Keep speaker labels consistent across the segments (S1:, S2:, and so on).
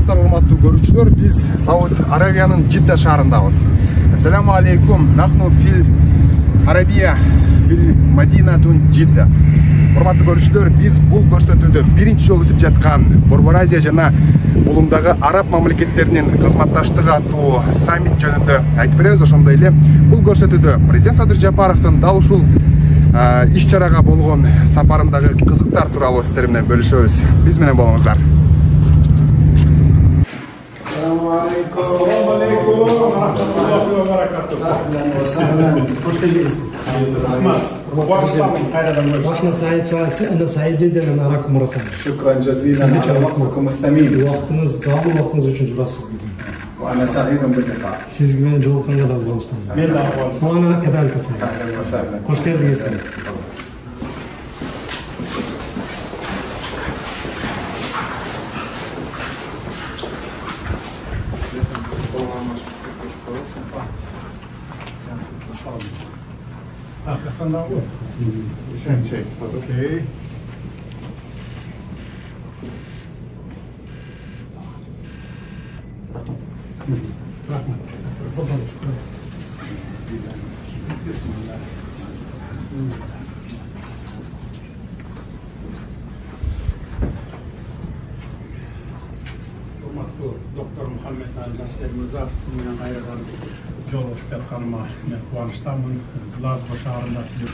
S1: Саламатсыздар, урматтуу көрүүчүлөр. Биз Сауд Аравиянын Жидда шаарындабыз. Ассаламу алейкум. Нахну фил Арабия фил Мадинатун Жидда. Урматтуу көрүүчүлөр, биз бул көрсөтүүдө биринчи жолу өтүп жаткан Борбор Азия жана улумдагы араб мамлекеттеринин кызматташтыгы аттуу саммит жөнүндө айтып беребиз. Ошондой эле бул көрсөтүүдө президент Садыр Жапаровдун дал ушул иш чарага болгон сапарындагы кызыктар тууралуу сиздер менен бөлүшөбүз. Биз менен болуңуздар.
S2: Assalamu alaikum wa rahmatullahi wa barakatuh.
S3: Ahlan wa sahlan. Hoş geldiniz. واحنا سعيد انا سعيد جدا ان اراكم مره ثانيه.
S2: شكرا جزيلا على وقتكم الثمين.
S3: Vaqtınız, qabul vaqtınız üçün rastlıq buldum.
S2: وانا سعيد باللقاء.
S3: Siz güven jolukanga da buluştum.
S2: من الاول.
S3: Bana kadar kısa.
S2: اهلا وسهلا.
S3: Hoş geldiniz.
S2: اوكي. Doktor Muhammed Al-Nasser Muzaf sizden ayrılan жол ушпер каныма мен кубанычтамын. Глазго шаарында сиз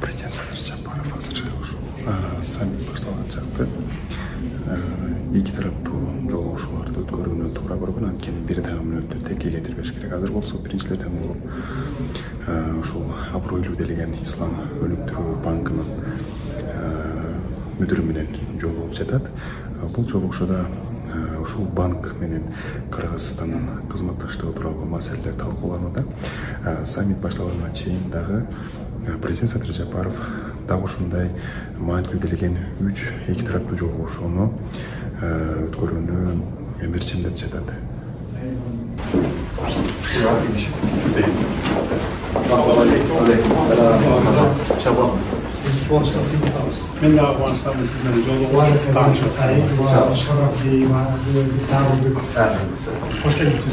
S1: Президент Садыр Жапаров азыр ушул саммит башталган чакта эки тараптуу жолугушууларды өткөрүүнү туура көргөн. Анткени бир дагы мүнөттү текке кетирбеш керек. Азыр болсо биринчилерден болуп ушул абройлуу делеген Ислам өнүктүрүү банкынын мүдүрү менен жолугуп жатат. Бул жолугушууда ушул банк менен Кыргызстандын кызматташтыгы тууралуу маселелер талкууланууда. Саммит башталганга чейин дагы президент Садыр Жапаров дагы ушундай маанилүү делеген 3 эки тараптуу жолугушууну өткөрүүнү мерчемдеп жатат.
S2: من افغانستان sizden жолугуп
S3: سعيد وشرف لي والتعرف بكم. Hoş geldiniz.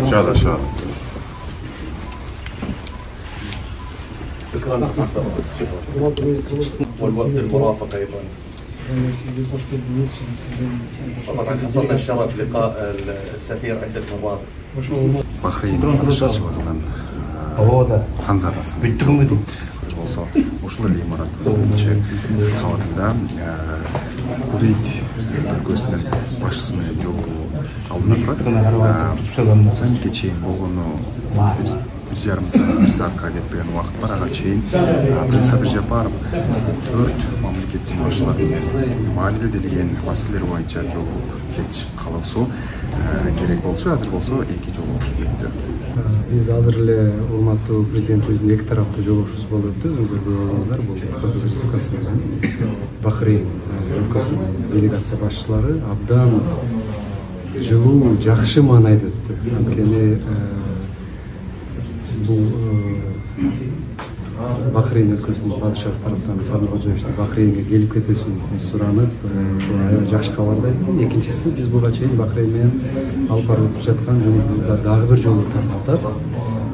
S1: Şada şada.
S4: شكرا والوقت المرافق ايضا. طبعا حصلنا الشرف لقاء السفير عده مرات.
S1: Бахрейн падышачылыгынын ханзадасы. Болсо ушул эле имараттын биринчи кабатында Кувейт өлкөсүнүн башчысы менен жолугуу алынып турат. Саммитке чейин болгону 1,5 саатка жетпеген убакыт бар. Ага чейин президент Садыр Жапаров 4 мамлекеттин башчылары менен маанилүү делеген маселелер боюнча жолугуп кетишип калуусу керек болчу. Азыр болсо эки жолугушуу өттү.
S5: Биз азыр эле урматтуу президентибиздин эки тараптуу жолугушуусу болуп өттү. Өзүңүздөр көрүп алыңыздар, бул Кыргыз Республикасы менен Бахрейн өлкөсүнүн делегация башчылары абдан жылуу, жакшы маанайда өттү. Анткени бул Бахрейн өлкөсүнүн падышасы тараптан Садыр Кожоевичтин Бахрейнге келип кетүүсүн суранып, аябай жакшы кабардай. Экинчиси, биз буга чейин Бахрейн менен алып барып жаткан жолубузда дагы бир жолу тастыктап,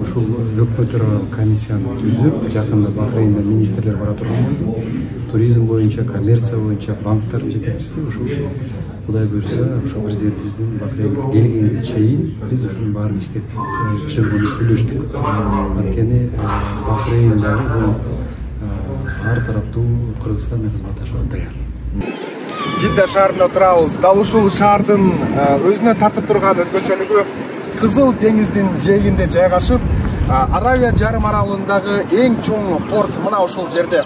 S5: ушул өкмөт аралык комиссияны түзүп, жакында Бахрейнде министрлер бара турган болду. Туризм боюнча, коммерция боюнча банктардын жетекчиси ушул Кудай буйрса, ушул президентибиздин Бахрейнге келгенге чейин биз ушунун баарын иштеп чыгууну сүйлөштүк. Анткени Бахрейн дагы бул ар тараптуу Кыргызстан менен кызматташууга даяр.
S1: Жидда шаарында турабыз. Дал ушул шаардын өзүнө тартып турган өзгөчөлүгү Кызыл деңиздин жээгинде жайгашып, Аравия жарым аралындагы эң чоң порт мына ушул жерде.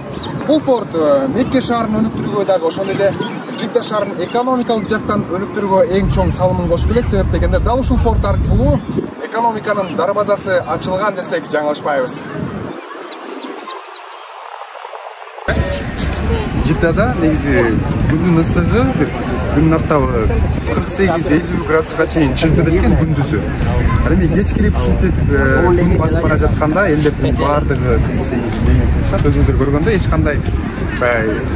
S1: Бул порт Мекке шаарын өнүктүрүүгө дагы ошондой эле Жидда шаарын экономикалык жактан өнүктүрүүгө эң чоң салымын кошуп келет. Себеп дегенде дал ушул порт аркылуу экономиканын дарбазасы ачылган десек жаңылышпайбыз. Жиддада негизи күндүн ысыгы күн аптабы 48-50 градуска чейин чыгып кеткен күндүзү. Эми кечкирип ушинтип күн батып бара жатканда элдердин баардыгы 48-50 чыгат. Өзүңүздөр көргөндөй эч кандай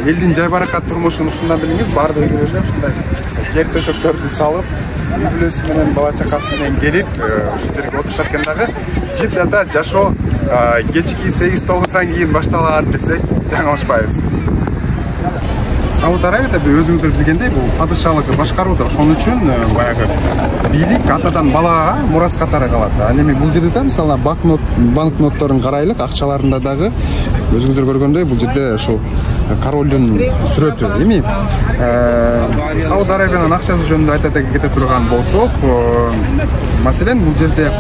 S1: элдин жай баракат турмушун ушундан билиңиз, баардыгы келип ушундай жер төшөктөрдү салып, үй-бүлөсү менен бала чакасы менен келип ушул жерге отурушат экен дагы. Жиддада жашоо кечки 8-9-дан кийин башталат десек жаңылышпайбыз. Сауд Арабияда өзүңүздөр билгендей бул падышалык башкарууда, ошон үчүн баягы бийлик атадан балага мурас катары калат. Ал эми бул жерде да мисалы банкнотторун карайлык, акчаларында дагы өзүңүздөр көргөндөй бул жерде ушул королдун сүрөтү. Эми Сауд Арабиянын акчасы жөнүндө айта кете турган болсок, маселен бул жерде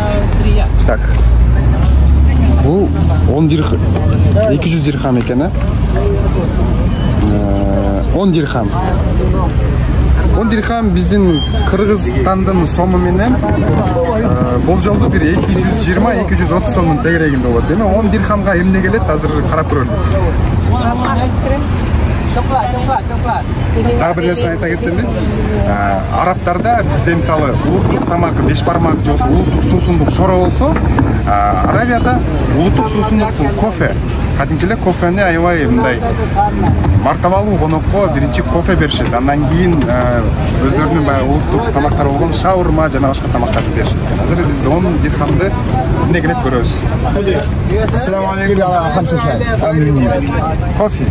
S1: так. Бул 10 дирхам, 200 дирхам экен, 10 дирхам. 10 дирхам биздин Кыргызстандын сому менен болжолдуу бир 220-230 сомдун тегерегинде болот. Эми 10 дирхамга эмне келет, азыр карап көрөлү. Дагы бир нерсе айта кетсем, арабтарда бизде мисалы улуттук тамак 5 бармак же улуттук суусундук шора болсо, Арабияда улуттук суусундук кофе. Кадимки эле кофени аябай мындай мартабалуу конокко биринчи кофе беришет. Андан кийин өздөрүнүн баягы улуттук тамактары болгон шаурма жана башка тамактарды беришет. Азыр биз 10 дирхамды эмне келет көрөбүз. Ассаламу алейкум. Кофе.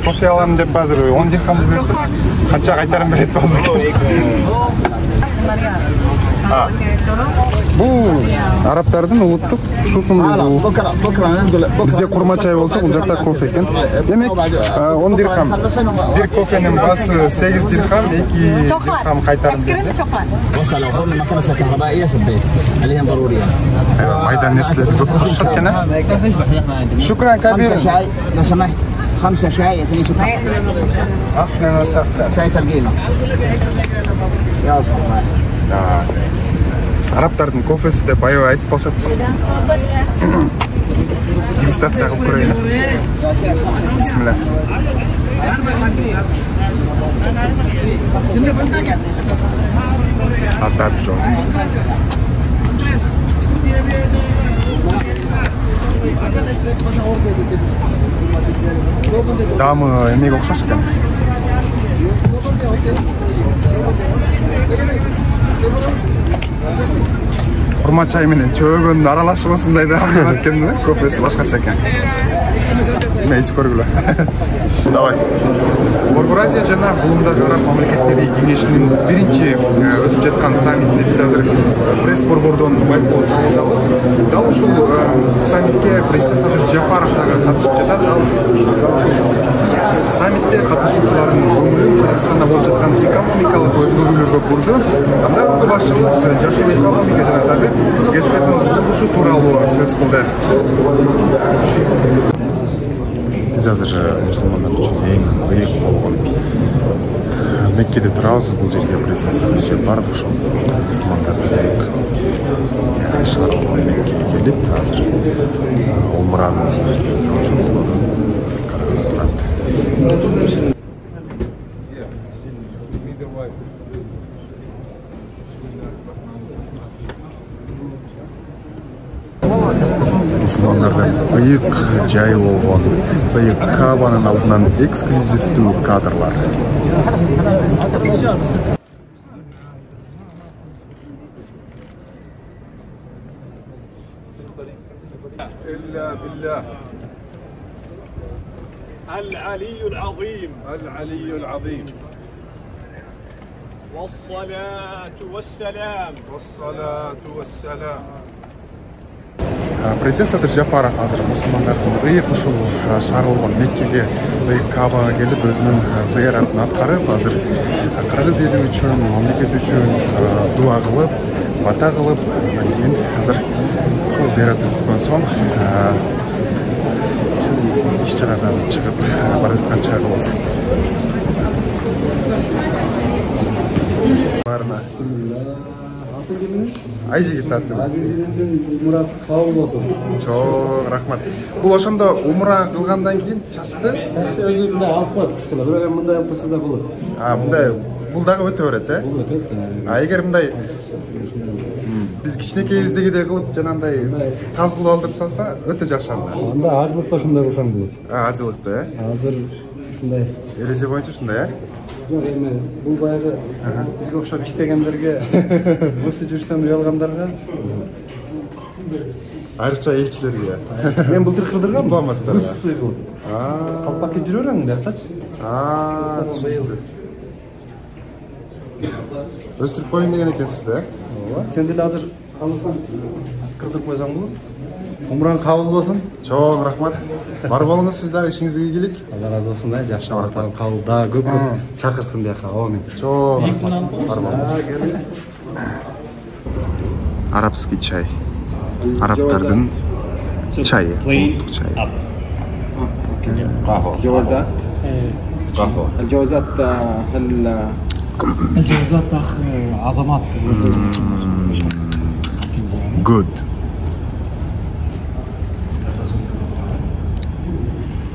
S1: Кофе алам деп азыр 10 дирхамды берип, канча кайтарым берет болду. Бул арабтардын улуттук суусундугу. Бизде курма чай болсо, бул жакта кофе экен. Демек 10 дирхам. Бир кофенин баасы 8 дирхам, 2 дирхам кайтарым берди. Майдан нерселерди көп кошушат экен. Шукран кабир.
S6: 5 شاي 2 سكر.
S1: اهلا وسهلا.
S6: شاي ترقيمه. يا صاحبي.
S1: Арабтардын кофеси деп аябай айтып калышат. Дегустация кылып көрөйүн. Бисмилlah. Астап жол. Дамы эмнеге окшош экен? Курма чай менен чөөгөнүн аралашмасындай да экен, кофеси башкача экен. Мен ичип көргүлө. Давай. Борбор Азия жана Булундагы Араб мамлекеттери кеңешинин биринчи өтүп жаткан саммитине биз азыр пресс борбордон байкоо салуудабыз. Дал ушул саммитке президент Садыр Жапаров дагы катышып жатат. Саммитте катышуучулардын көңүлүн Кыргызстанда болуп жаткан экономикалык өзгөрүүлөргө бурду. Анда башчыбыз жашоо экономика жана дагы ГСПдин курулушу тууралуу сөз кылды. Biz hazır Müslümanlar için en büyük olan Mekke'de turabız. Bu yerge Prezident Sadır Japarov uşul Müslümanlarga büyük işler olan Mekke'ye gelip hazır umranın yolculuğunu kararı turabdı. Müslümanlardan büyük jay olan büyük Ka'banın aldынан эксклюзивдүү кадрлар.
S7: العلي العظيم
S1: العلي العظيم
S7: والصلاة والسلام
S1: Президент Садыр Жапаров азыр мусулмандардын ыйык ушул шаар болгон Меккеге ыйык Каабага келип өзүнүн зыяратын аткарып, азыр кыргыз эли үчүн, мамлекет үчүн дуа кылып, бата кылып, андан кийин азыр ушул зыярат өткөн соң ушул иш-чарадан чыгып бара жаткан чагыбыз.
S5: келдіңіз.
S1: Айжигит аттым.
S5: Азизидің умрасы кабыл болсын.
S1: Чоң рахмат. Бул ошондо умра кылгандан кийин чачты.
S5: Өзү мындай алып коет кыскыла. Бирок эми мындай алып койсо да болот.
S1: Мындай бул дагы өтө берет,
S5: Бул өтөт.
S1: Эгер мындай биз кичинекейибиздегидей кылып жанагындай таз кылып алдырып салса өтө жакшы анда.
S5: Анда ажылыкта ушундай кылсаң болот.
S1: Ажылыкта,
S5: Азыр ушундай.
S1: Эреже боюнча ушундай,
S5: Жок, эми бул баягы бизге окшоп иштегендерге, мысы жуштан уялгандарга,
S1: айрыкча элчилерге.
S5: мен былтыр кырдыргам
S1: Дипломаттарга.
S5: Мысы кылып. Калпакка жүрө берең биякчы.
S1: Түшүндүм. Өстүрүп коюн деген экенсиз да?
S5: Ооба, сен деле азыр калсаң кырдырып койсоң болот. Умраң кабыл болсун.
S1: Чоң рахмат. Бар болуңуз, сиз дагы ишиңизге ийгилик.
S5: Алла разы болсун да, жакшы абартаган кабыл дагы көп чакырсын бияка. Амин.
S1: Чоң рахмат. Бар болуңуз. Арабский чай. Арабтардын чайы. Улуттук чайы.
S8: الجوازات الجوازات هل
S3: الجوازات اخ عظمات
S1: Good.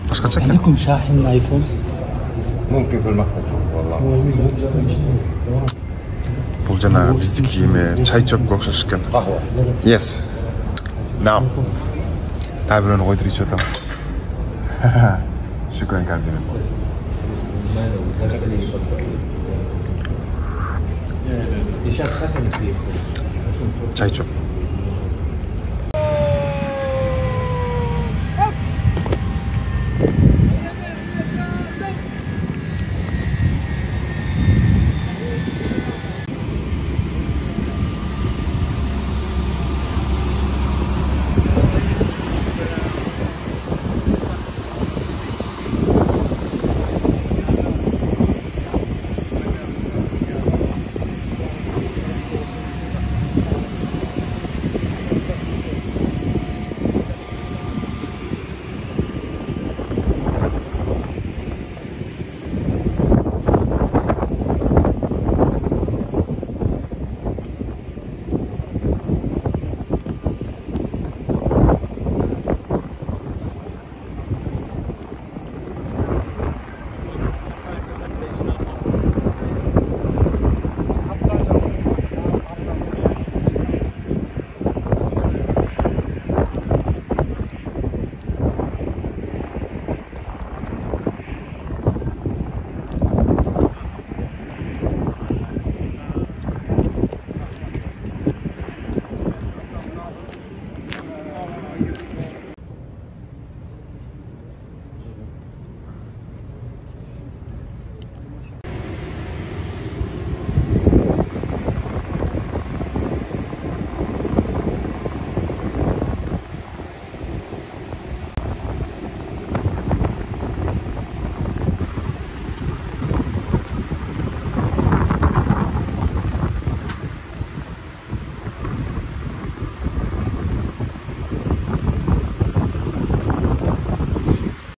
S1: Башкача экен.
S3: عندكم شاحن ايفون؟
S8: ممكن في المكتب والله
S1: Бул жана биздики эме чай чөпкө окшош экен.
S8: قهوة
S1: Yes. Now. Та бирөөнү койдуруп ичип атам. Шүкран кабинет. Чай чөп.